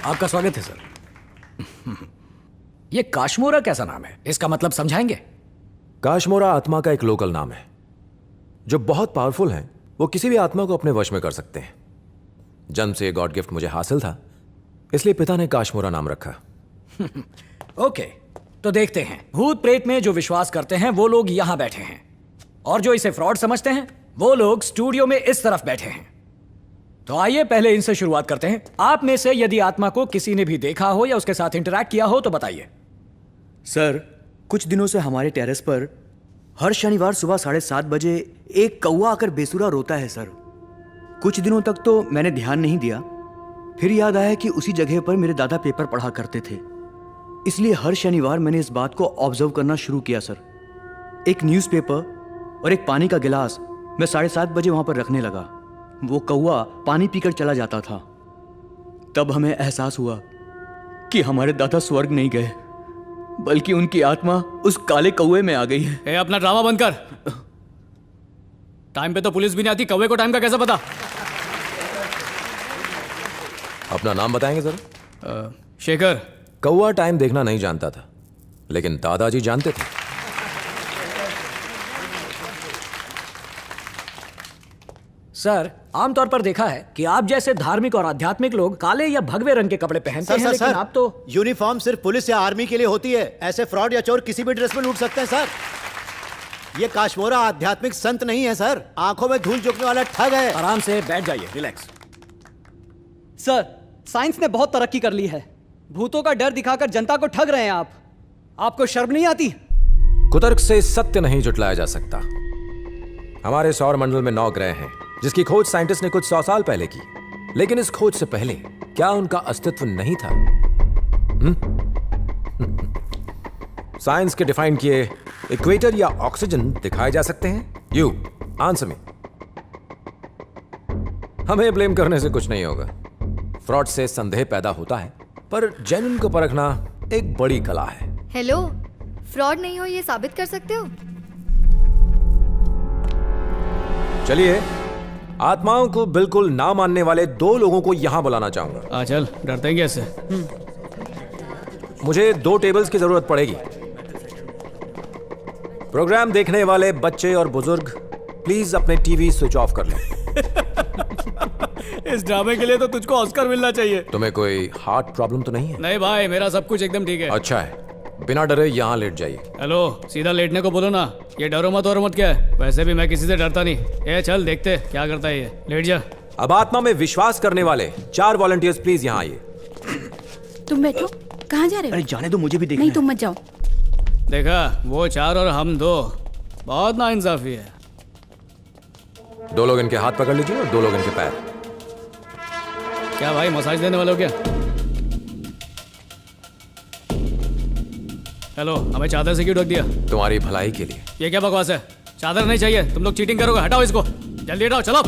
आपका स्वागत है सर। ये काशमोरा कैसा नाम है? इसका मतलब समझाएंगे? काशमोरा आत्मा का एक लोकल नाम है। जो बहुत पावरफुल हैं वो किसी भी आत्मा को अपने वश में कर सकते हैं। जन्म से ये गॉड गिफ्ट मुझे हासिल था, इसलिए पिता ने काशमोरा नाम रखा। ओके, तो देखते हैं। भूत प्रेत में जो विश्वास करते हैं वो लोग यहां बैठे हैं, और जो इसे फ्रॉड समझते हैं वो लोग स्टूडियो में इस तरफ बैठे हैं। तो आइए पहले इनसे शुरुआत करते हैं। आप में से यदि आत्मा को किसी ने भी देखा हो या उसके साथ इंटरैक्ट किया हो तो बताइए। सर, कुछ दिनों से हमारे टेरेस पर हर शनिवार सुबह 7:30 बजे एक कौवा आकर बेसुरा रोता है सर। कुछ दिनों तक तो मैंने ध्यान नहीं दिया, फिर याद आया कि उसी जगह पर मेरे दादा पेपर पढ़ा करते थे, इसलिए हर शनिवार मैंने इस बात को ऑब्जर्व करना शुरू किया सर। एक न्यूज़पेपर और एक पानी का गिलास मैं 7:30 बजे वहां पर रखने लगा। वो कौवा पानी पीकर चला जाता था। तब हमें एहसास हुआ कि हमारे दादा स्वर्ग नहीं गए, बल्कि उनकी आत्मा उस काले कौवे में आ गई है। ए, अपना ड्रामा बंद कर। टाइम पे तो पुलिस भी नहीं आती, कौवे को टाइम का कैसा पता? अपना नाम बताएंगे जरा? शेखर। कौवा टाइम देखना नहीं जानता था, लेकिन दादाजी जानते थे। सर, आमतौर पर देखा है कि आप जैसे धार्मिक और आध्यात्मिक लोग काले या भगवे रंग के कपड़े पहनते हैं, लेकिन आप तो यूनिफॉर्म सिर्फ पुलिस या आर्मी के लिए होती है। ऐसे फ्रॉड या चोर किसी भी ड्रेस में लूट सकते हैं सर। ये काशमोरा आध्यात्मिक संत नहीं है सर, आंखों में धूल झोंकने वाला ठग है। आराम से बैठ जाइए, रिलैक्स। सर, साइंस ने बहुत तरक्की कर ली है। भूतों का डर दिखाकर जनता को ठग रहे हैं आप। आपको शर्म नहीं आती? कुतर्क से सत्य नहीं जुटलाया जा सकता। हमारे सौर मंडल में 9 ग्रह हैं, जिसकी खोज साइंटिस्ट ने कुछ 100 साल पहले की, लेकिन इस खोज से पहले क्या उनका अस्तित्व नहीं था? साइंस के डिफाइन किए इक्वेटर या ऑक्सीजन दिखाए जा सकते हैं? You answer me. हमें ब्लेम करने से कुछ नहीं होगा। फ्रॉड से संदेह पैदा होता है, पर जेन्युइन को परखना एक बड़ी कला है। हेलो, फ्रॉड नहीं हो ये साबित कर सकते हो? चलिए, आत्माओं को बिल्कुल ना मानने वाले 2 लोगों को यहां बुलाना चाहूंगा। आ चल, डरते हैं कैसे? मुझे 2 टेबल्स की जरूरत पड़ेगी। प्रोग्राम देखने वाले बच्चे और बुजुर्ग प्लीज अपने टीवी स्विच ऑफ कर लें। इस ड्रामे के लिए तो तुझको ऑस्कर मिलना चाहिए। तुम्हें कोई हार्ट प्रॉब्लम तो नहीं है? नहीं भाई, मेरा सब कुछ एकदम ठीक है। अच्छा है, बिना डरे यहाँ लेट जाइए। हेलो, सीधा लेटने को बोलो ना। ये डरो मत और मत क्या है? वैसे भी मैं किसी से डरता नहीं। ए चल, देखते क्या करता है ये। लेट जा। अब आत्मा में विश्वास करने वाले 4 वॉलंटियर्स प्लीज यहाँ आइए। तुम बैठो। कहाँ जा रहे हो? अरे जाने दो, मुझे भी देखना नहीं, है। तुम मत जाओ। देखा, वो 4 और हम 2। बहुत नाइंसाफी है। 2 लोग इनके हाथ पकड़ लीजिए और 2 लोग इनके पैर। क्या भाई, मसाज देने वाले हो क्या? हेलो, हमें चादर से क्यों ढक दिया? तुम्हारी भलाई के लिए। ये क्या बकवास है? चादर नहीं चाहिए, तुम लोग चीटिंग करोगे। हटाओ इसको, जल्दी हटाओ। चलो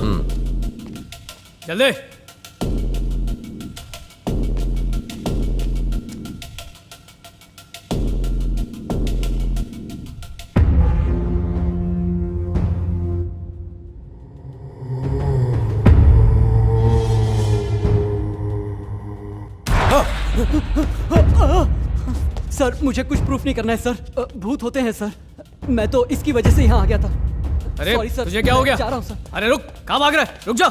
जल्दी। सर, मुझे कुछ प्रूफ नहीं करना है सर। भूत होते हैं सर। मैं तो इसकी वजह से यहाँ आ गया था। अरे सॉरी सर, तुझे क्या हो गया? जा रहा हूँ सर। अरे रुक, कहाँ भाग रहा है? रुक जा।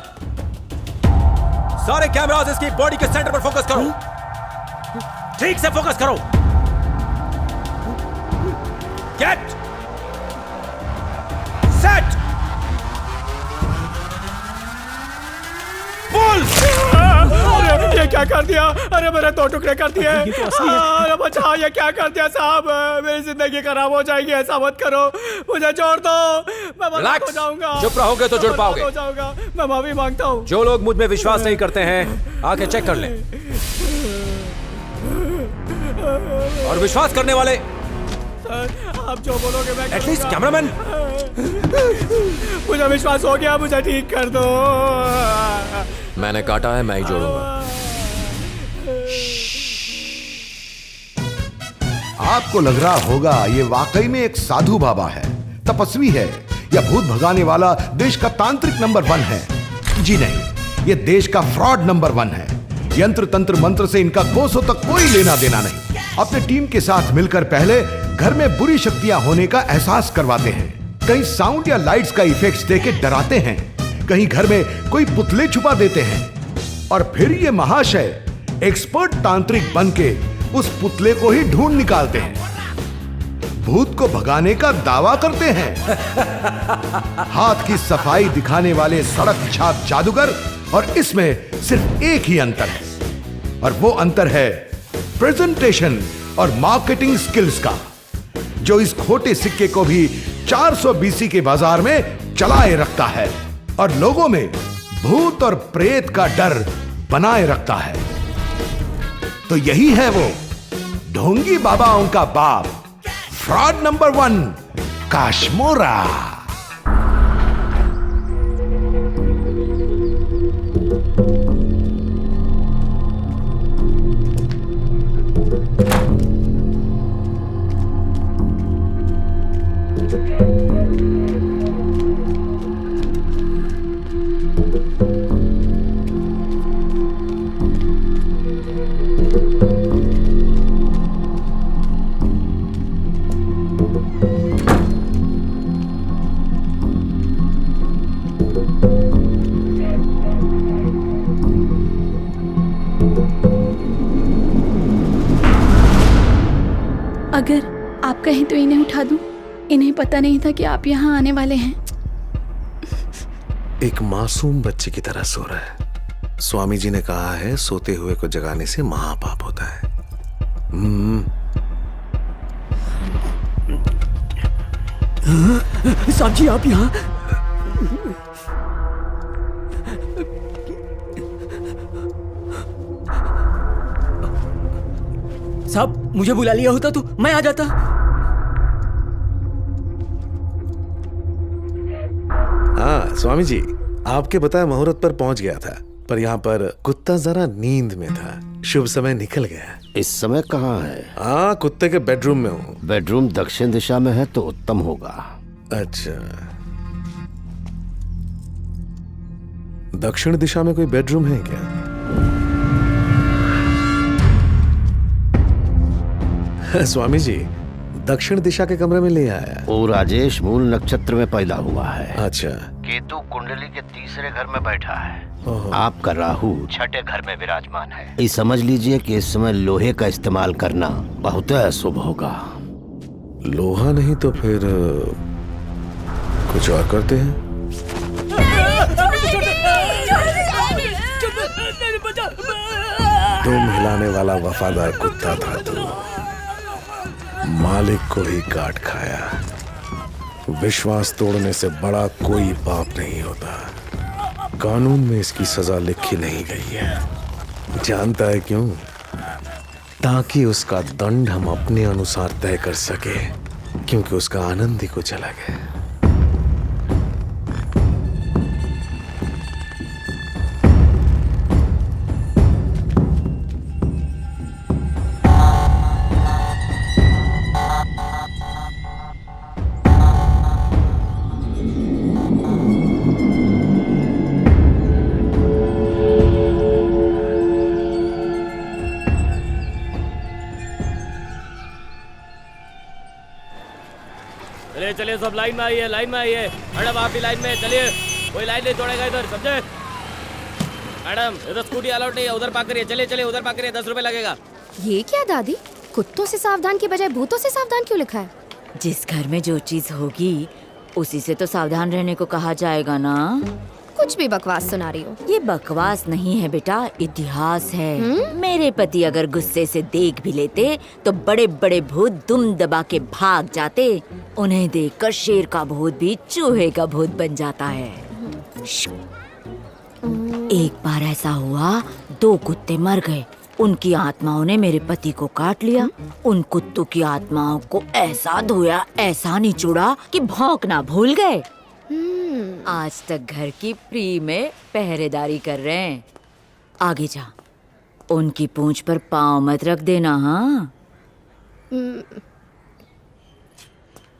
सारे कैमरास इसकी बॉडी के सेंटर पर फोकस करो। ठीक से फोकस करो। गेट सेट पुल। अरे ये क्या कर दिया? अरे मेरे 2 टुकड़े कर दिए। अरे बचाओ, ये क्या कर दिया साहब? मेरी जिंदगी खराब हो जाएगी। ऐसा मत करो, मुझे छोड़ दो। मैं बर्बाद हो जाऊंगा। चुप रहोगे तो जुड़ पाओगे। हो जाऊंगा। मैं माफी मांगता हूँ। जो लोग मुझ में विश्वास नहीं करते हैं आके चेक कर लें, और विश्वास करने वाले आप जो बोलोगे मैं एटलीस्ट कैमरामैन। मुझे विश्वास हो गया, मुझे ठीक कर दो। मैंने काटा है, मैं ही जोड़ूंगा। आपको लग रहा होगा ये वाकई में एक साधु बाबा है, तपस्वी है, या भूत भगाने वाला देश का तांत्रिक नंबर 1 है। जी नहीं, ये देश का फ्रॉड नंबर 1 है। यंत्र तंत्र मंत्र से इनका कोसों तक कोई लेना देना नहीं। अपने टीम के साथ मिलकर पहले घर में बुरी शक्तियां होने का एहसास करवाते हैं, कहीं साउंड या लाइट्स का इफेक्ट्स देके डराते हैं, कहीं घर में कोई पुतले छुपा देते हैं, और फिर ये महाशय एक्सपर्ट तांत्रिक बनके उस पुतले को ही ढूंढ निकालते हैं, भूत को भगाने का दावा करते हैं। हाथ की सफाई दिखाने वाले सड़क छाप जादूगर, और इसमें सिर्फ एक ही अंतर है, और वो अंतर है प्रेजेंटेशन और मार्केटिंग स्किल्स का, जो इस खोटे सिक्के को भी 400 BC के बाजार में चलाए रखता है और लोगों में भूत और प्रेत का डर बनाए रखता है। तो यही है वो ढोंगी बाबाओं का बाप, फ्रॉड नंबर 1 काश्मोरा। अगर आप कहें तो इन्हें उठा दूं। इन्हें पता नहीं था कि आप यहाँ आने वाले हैं। एक मासूम बच्चे की तरह सो रहा है। स्वामी जी ने कहा है सोते हुए को जगाने से महापाप होता है। साहब जी आप यहाँ? साहब मुझे बुला लिया होता तो मैं आ जाता। हाँ स्वामी जी, आपके बताए मुहूर्त पर पहुंच गया था, पर यहाँ पर कुत्ता जरा नींद में था, शुभ समय निकल गया। इस समय कहाँ है? हाँ कुत्ते के बेडरूम में हूँ। बेडरूम दक्षिण दिशा में है तो उत्तम होगा। अच्छा, दक्षिण दिशा में कोई बेडरूम है क्या? स्वामी जी दक्षिण दिशा के कमरे में ले आया। वो राजेश मूल नक्षत्र में पैदा हुआ है। अच्छा, केतु कुंडली के तीसरे घर में बैठा है। आपका राहु छठे घर में विराजमान है। ये समझ लीजिए कि इस समय लोहे का इस्तेमाल करना बहुत अशुभ होगा। लोहा नहीं तो फिर कुछ और करते हैं। तुम हिलाने वाला वफादार कुत्ता था तू, मालिक को ही काट खाया। विश्वास तोड़ने से बड़ा कोई पाप नहीं होता। कानून में इसकी सजा लिखी नहीं गई है। जानता है क्यों? ताकि उसका दंड हम अपने अनुसार तय कर सके, क्योंकि उसका आनंद ही कुछ अलग है। चलिए सब लाइन में आइए, लाइन में आइए। मैडम आप भी लाइन में चलिए, कोई लाइन नहीं तोड़ेगा इधर, समझे? मैडम इधर स्कूटी अलाउड नहीं है, उधर पार्क करिए। चलिए चलिए उधर पार्क करिए, 10 रुपए लगेगा। ये क्या दादी, कुत्तों से सावधान की बजाय भूतों से सावधान क्यों लिखा है? जिस घर में जो चीज होगी उसी से तो सावधान रहने को कहा जाएगा ना। कुछ भी बकवास सुना रही हो। ये बकवास नहीं है बेटा, इतिहास है। मेरे पति अगर गुस्से से देख भी लेते तो बड़े बड़े भूत दुम दबा के भाग जाते। उन्हें देखकर शेर का भूत भी चूहे का भूत बन जाता है। एक बार ऐसा हुआ, 2 कुत्ते मर गए। उनकी आत्माओं ने मेरे पति को काट लिया। उन कुत्तों की आत्माओं को ऐसा धोया, ऐसा निचोड़ा कि भौंकना भूल गए। आज तक घर की फ्री में पहरेदारी कर रहे हैं। आगे जा, उनकी पूंछ पर पाँव मत रख देना। हाँ,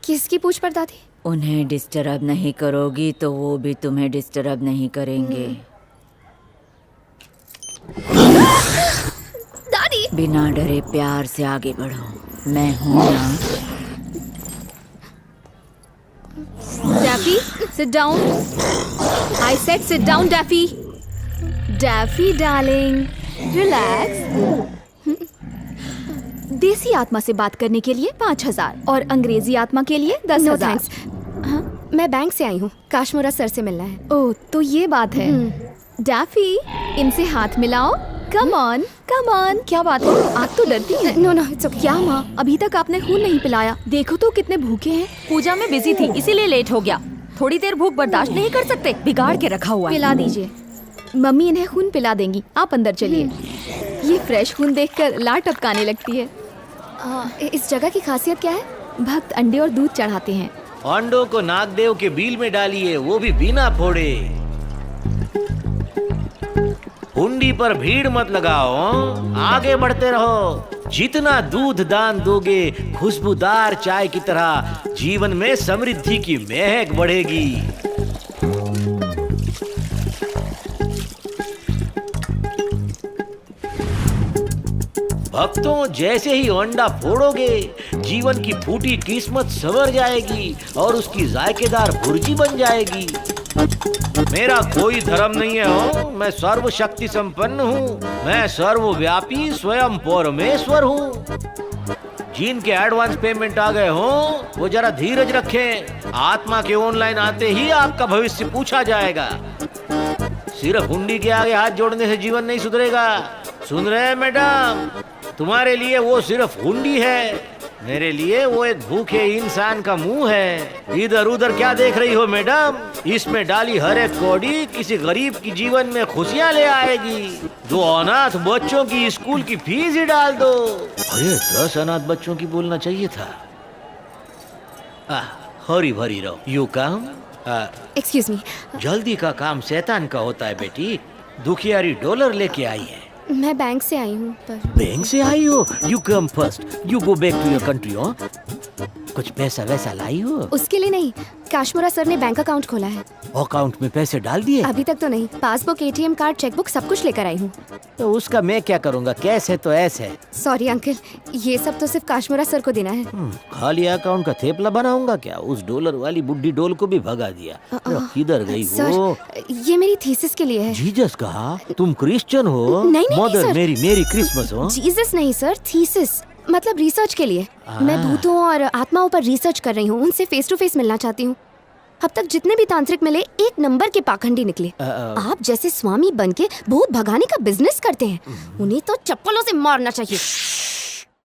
किसकी पूछ पर दादी? उन्हें डिस्टर्ब नहीं करोगी तो वो भी तुम्हें डिस्टर्ब नहीं करेंगे। बिना डरे प्यार से आगे बढ़ो, मैं हूं ना। Daffy, sit down. I said sit down Daffy. Daffy darling, relax. देसी आत्मा से बात करने के लिए 5,000 और अंग्रेजी आत्मा के लिए 10,000। हाँ, मैं बैंक से आई हूँ, काशमोरा सर से मिलना है। ओह, तो ये बात है। डैफी, इनसे हाथ मिलाओ। Come on, come on. क्या बात है, आप तो डरती हैं। No no, it's okay. क्या माँ, अभी तक आपने खून नहीं पिलाया। देखो तो कितने भूखे हैं। पूजा में बिजी थी इसीलिए लेट हो गया। थोड़ी देर भूख बर्दाश्त नहीं कर सकते, बिगाड़ के रखा हुआ है। पिला दीजिए, मम्मी इन्हें खून पिला देंगी। आप अंदर चलिए। ये फ्रेश खून देखकर लार टपकाने लगती है। इस जगह की खासियत क्या है? भक्त अंडे और दूध चढ़ाते हैं। अंडों को नागदेव के बिल में डालिए, वो भी बिना फोड़े। हुंडी पर भीड़ मत लगाओ, आगे बढ़ते रहो। जितना दूध दान दोगे, खुशबूदार चाय की तरह जीवन में समृद्धि की महक बढ़ेगी। भक्तों, जैसे ही अंडा फोड़ोगे, जीवन की फूटी किस्मत संवर जाएगी और उसकी जायकेदार भुर्जी बन जाएगी। मेरा कोई धर्म नहीं है हो, मैं सर्वशक्ति संपन्न हूँ। मैं सर्वव्यापी स्वयं परमेश्वर हूँ। जिनके एडवांस पेमेंट आ गए हो, वो जरा धीरज रखें। आत्मा के ऑनलाइन आते ही आपका भविष्य पूछा जाएगा। सिर्फ हुंडी के आगे हाथ जोड़ने से जीवन नहीं सुधरेगा। सुन रहे हैं मैडम? तुम्हारे लिए वो सिर्फ हुंडी है, मेरे लिए वो एक भूखे इंसान का मुंह है। इधर उधर क्या देख रही हो मैडम? इसमें डाली हर एक कौड़ी किसी गरीब की जीवन में खुशियां ले आएगी। जो अनाथ बच्चों की स्कूल की फीस ही डाल दो। अरे 10 अनाथ बच्चों की बोलना चाहिए था। हरी भरी रहो। यू काम। Excuse me. जल्दी का काम शैतान का होता है बेटी। दुखियारी डॉलर लेके आई है। मैं बैंक से आई हूँ पर। बैंक से आई हो? You come first, you go back to your country. हो कुछ पैसा वैसा लाई हो? उसके लिए नहीं, काशमोरा सर ने बैंक अकाउंट खोला है। अकाउंट में पैसे डाल दिए? अभी तक तो नहीं। पासबुक, एटीएम कार्ड, चेकबुक सब कुछ लेकर आई हूँ। तो उसका मैं क्या करूँगा? कैश है तो ऐस है। सॉरी अंकल, ये सब तो सिर्फ काशमोरा सर को देना है। खाली अकाउंट का थेपला बनाऊंगा क्या? उस डॉलर वाली बुड्ढी डोल को भी भगा दिया। किधर गई वो? ये मेरी थीसिस के लिए है। जीसस कहा? तुम क्रिश्चियन हो? नहीं मदर सर। मेरी क्रिसमस हो? जीसस नहीं सर, थीसिस मतलब रिसर्च के लिए। मैं भूतों और आत्माओं पर रिसर्च कर रही हूँ, उनसे फेस टू फेस मिलना चाहती हूँ। अब तक जितने भी तांत्रिक मिले, एक नंबर के पाखंडी निकले। आप जैसे स्वामी बनके भूत भगाने का बिजनेस करते हैं, उन्हें तो चप्पलों से मारना चाहिए।